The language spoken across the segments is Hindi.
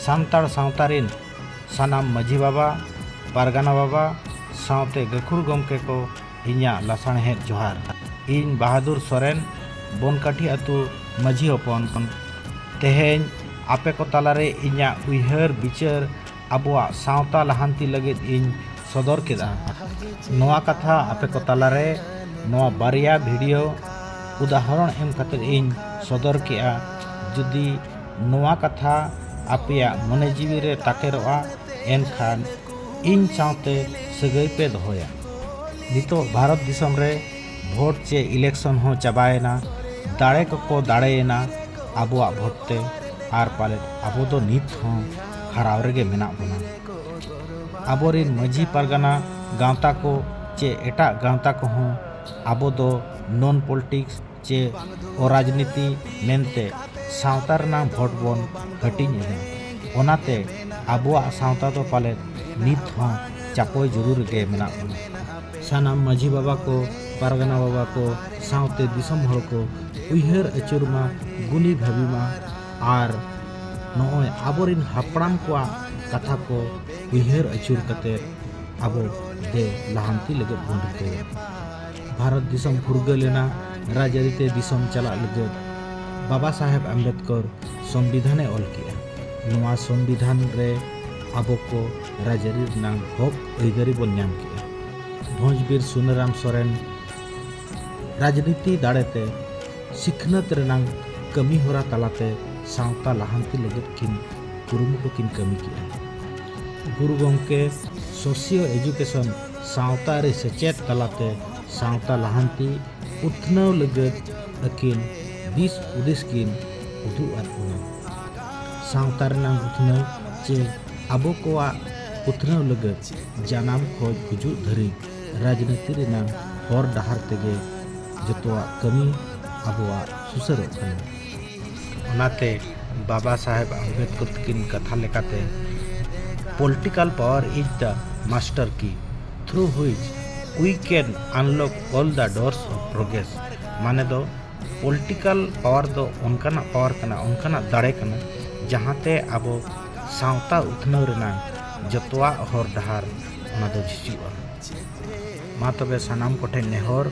सान्ताड़ सावता रिन सानाम माझी बाबा पारगाना बाबा सावते गखुड़ गमके को इन्या लासाणहेद जोहार। इन बहादुर सोरेन बनकाठी आतु माझी हपन तेहेñ आपे को तालारे इन्या उइहर बिचार आबुआ सावता लहांती लगिद इन सदर केदा। नोआ कथा आपे को तालारे नोआ बारिया भिडियो उदाहरण एम खातिर इन सदर केआ। जुदी नोआ कथा आपेया मने जीवी रे ताकेरोआ एनखान इन सावते सगई पे दोहोया। नितो भारत दिसम रे भोट चे इलेक्शन हो चाबाएना दाड़े को दाड़ेना आबुआ भोटते आर पाले आबो दो नित हो हराव रेगे मेना बना। आबोरिन माझी पारगाना गांवता को चे एटा गांवता को हो आबो दो नॉन पॉलिटिक्स चे ओ राजनीति मेनते सावता रना भोट बोन हटिंग एदा। ओनाते आबुआ सावता दो पाले नित हो चापोय जरूर गे मेना बना। सानाम माझी बाबा को पारगाना बाबा को सावते दिसम हर को उइहर अचुरमा गुनी भाबीमा आर नोय आबोरिन हापड़ाम को कथा को उइहर अचुर कते आबो दे लहांती लगे बंदते। भारत दिसम फुरगलेना राजरीते दिसम चला लगे बाबा साहेब अम्बेडकर संविधाने ऑल किया। नोआ संविधान रे आबो को राजरी नाम हक अइदारी बन नाम किया। भोजबीर सुनराम सोरेन राजनीति दाड़ेते सिखनत रेनांग कमी होरा तालाते सावता लहांती लगित किन कुरुमुटु किन कमी किया। गुरु गंके सोशियो एजुकेशन सावता रे सेचेत तालाते सावता लहांती उथनव लगित अकिन दिस उदिस किन उदु आना। सावता रेनांग उथनव चे आबो कोआ उथनव लगित जानाम खोज गुजु धरी राजनीति रेनांग हर डहार तेगे जतोआ कमी आबुआ सुसर ओनाते बाबा साहेब अम्बेडकर किन कथा लेकाते political power is the master key through which we can unlock all the doors of progress. माने दो पॉलिटिकल पावर दो उनकाना पावर कना उनकाना दाड़े कना जहाते आबो सावता उथनव रेना जतोआ हर डहार ओना दो झिझुआ। मा तबे सानाम कोठे नेहर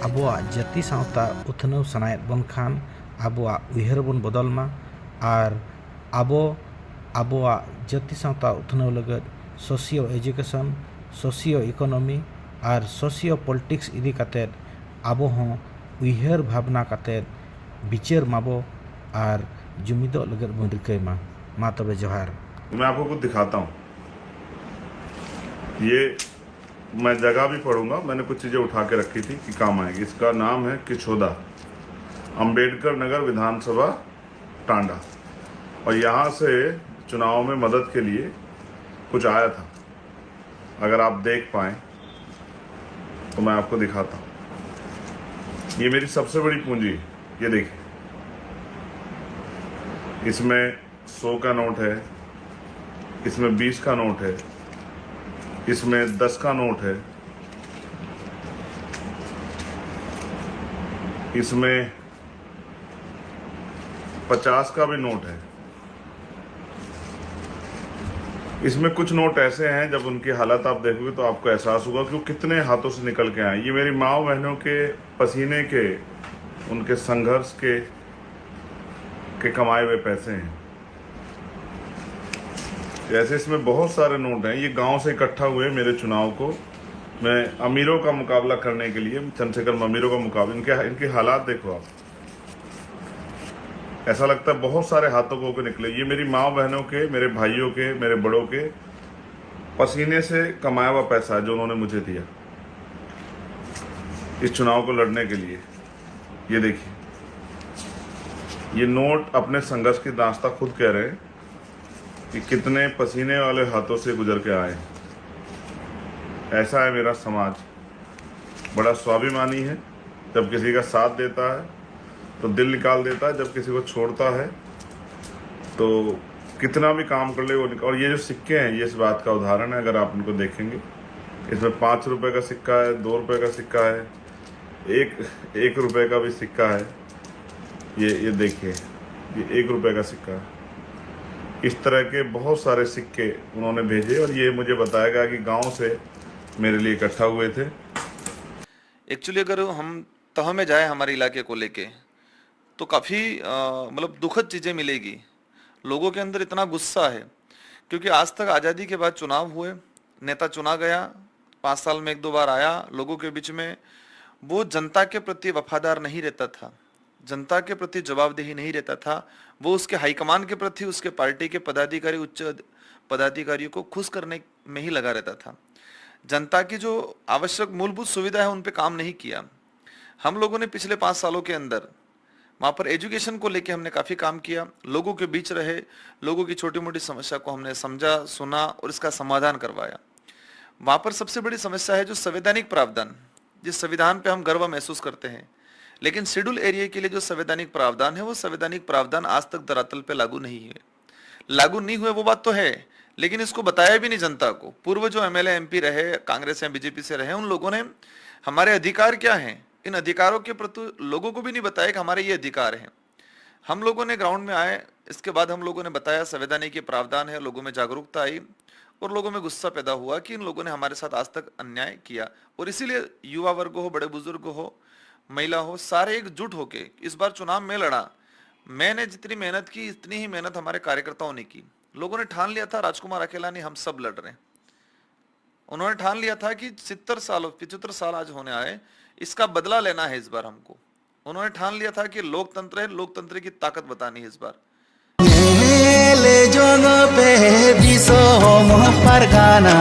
आबुआ जाति सावता उथनव सनायत बन खान आबुआ उइहर बन बदल मा आर आबो आबुआ जाति सावता उथनव लगत socio education socio economy or socio politics इदी काते आबो हो उइहर भावना काते बिचार माबो आर जुमिदो लगत बन रिकय मा तबे जोहार। मैं आपको कुछ दिखाता हूँ। ये मैं जगह भी पढ़ूंगा, मैंने कुछ चीज़ें उठा के रखी थी कि काम आएगी। इसका नाम है किछोदा, अंबेडकर नगर विधानसभा टांडा। और यहाँ से चुनाव में मदद के लिए कुछ आया था। अगर आप देख पाएँ तो मैं आपको दिखाता हूँ। ये मेरी सबसे बड़ी पूंजी, ये देखिए, इसमें 100 का नोट है, इसमें 20 का नोट है, इसमें 10 का नोट है, इसमें 50 का भी नोट है। इसमें कुछ नोट ऐसे हैं जब उनकी हालत आप देखोगे तो आपको एहसास होगा कि वो कितने हाथों से निकल के आए। ये मेरी माँ बहनों के पसीने के, उनके संघर्ष के कमाए हुए पैसे हैं। जैसे इसमें बहुत सारे नोट हैं, ये गांव से इकट्ठा हुए मेरे चुनाव को मैं अमीरों का मुकाबला करने के लिए, चंद्रशेखर अमीरों का मुकाबला, इनके हालात देखो आप, ऐसा लगता है बहुत सारे हाथों को निकले। ये मेरी माँ बहनों के, मेरे भाइयों के, मेरे बड़ों के पसीने से कमाया हुआ पैसा है जो उन्होंने मुझे दिया इस चुनाव को लड़ने के लिए। ये देखिए, ये नोट अपने संघर्ष की दास्तां खुद कह रहे हैं कि कितने पसीने वाले हाथों से गुजर के आए। ऐसा है मेरा समाज, बड़ा स्वाभिमानी है। जब किसी का साथ देता है तो दिल निकाल देता है, जब किसी को छोड़ता है तो कितना भी काम कर ले वो और ये जो सिक्के हैं ये इस बात का उदाहरण है। अगर आप इनको देखेंगे, इसमें 5 रुपए का सिक्का है, 2 रुपए का सिक्का है, एक रुपए का भी सिक्का है। ये देखिए, ये 1 रुपए का सिक्का है। इस तरह के बहुत सारे सिक्के उन्होंने भेजे और ये मुझे बताएगा कि गांव से मेरे लिए इकट्ठा हुए थे। एक्चुअली अगर हम तह में जाए हमारे इलाके को लेके तो काफ़ी मतलब दुखद चीज़ें मिलेगी। लोगों के अंदर इतना गुस्सा है क्योंकि आज तक आज़ादी के बाद चुनाव हुए, नेता चुना गया, 5 साल में 1-2 बार आया लोगों के बीच में, वो जनता के प्रति वफादार नहीं रहता था, जनता के प्रति जवाबदेही नहीं रहता था, वो उसके हाईकमान के प्रति, उसके पार्टी के पदाधिकारी, उच्च पदाधिकारियों को खुश करने में ही लगा रहता था। जनता की जो आवश्यक मूलभूत सुविधा है उन पे काम नहीं किया। हम लोगों ने पिछले 5 सालों के अंदर वहाँ पर एजुकेशन को लेके हमने काफ़ी काम किया, लोगों के बीच रहे, लोगों की छोटी मोटी समस्या को हमने समझा, सुना और इसका समाधान करवाया। वहाँ पर सबसे बड़ी समस्या है जो संवैधानिक प्रावधान, जिस संविधान पे हम गर्व महसूस करते हैं, लेकिन शेड्यूल एरिया के लिए जो संवैधानिक प्रावधान है वो संवैधानिक प्रावधान आज तक धरातल पे लागू नहीं हुए। लागू नहीं हुए वो बात तो है, लेकिन इसको बताया भी नहीं जनता को। पूर्व जो एमएलए एमपी रहे, कांग्रेस या बीजेपी से रहे, उन लोगों ने हमारे अधिकार क्या हैं, इन अधिकारों के प्रति लोगों को भी नहीं बताया कि हमारे ये अधिकार हैं। हम लोगों ने ग्राउंड में आए, इसके बाद हम लोगों ने बताया संवैधानिक प्रावधान है, लोगों में जागरूकता आई और लोगों में गुस्सा पैदा हुआ कि इन लोगों ने हमारे साथ आज तक अन्याय किया। और इसीलिए युवा वर्ग हो, बड़े बुजुर्ग हो, महिला हो, सारे एकजुट होके इस बार चुनाव में लड़ा। मैंने जितनी मेहनत की इतनी ही मेहनत हमारे कार्यकर्ताओं ने की। लोगों ने ठान लिया था, राजकुमार अकेला नहीं, हम सब लड़ रहे हैं। उन्होंने ठान लिया था कि 75 साल आज होने आए, इसका बदला लेना है इस बार हमको। उन्होंने ठान लिया था कि लोकतंत्र है, लोकतंत्र की ताकत बतानी है इस बार। ले जोनो पे दिसो मोह परगाना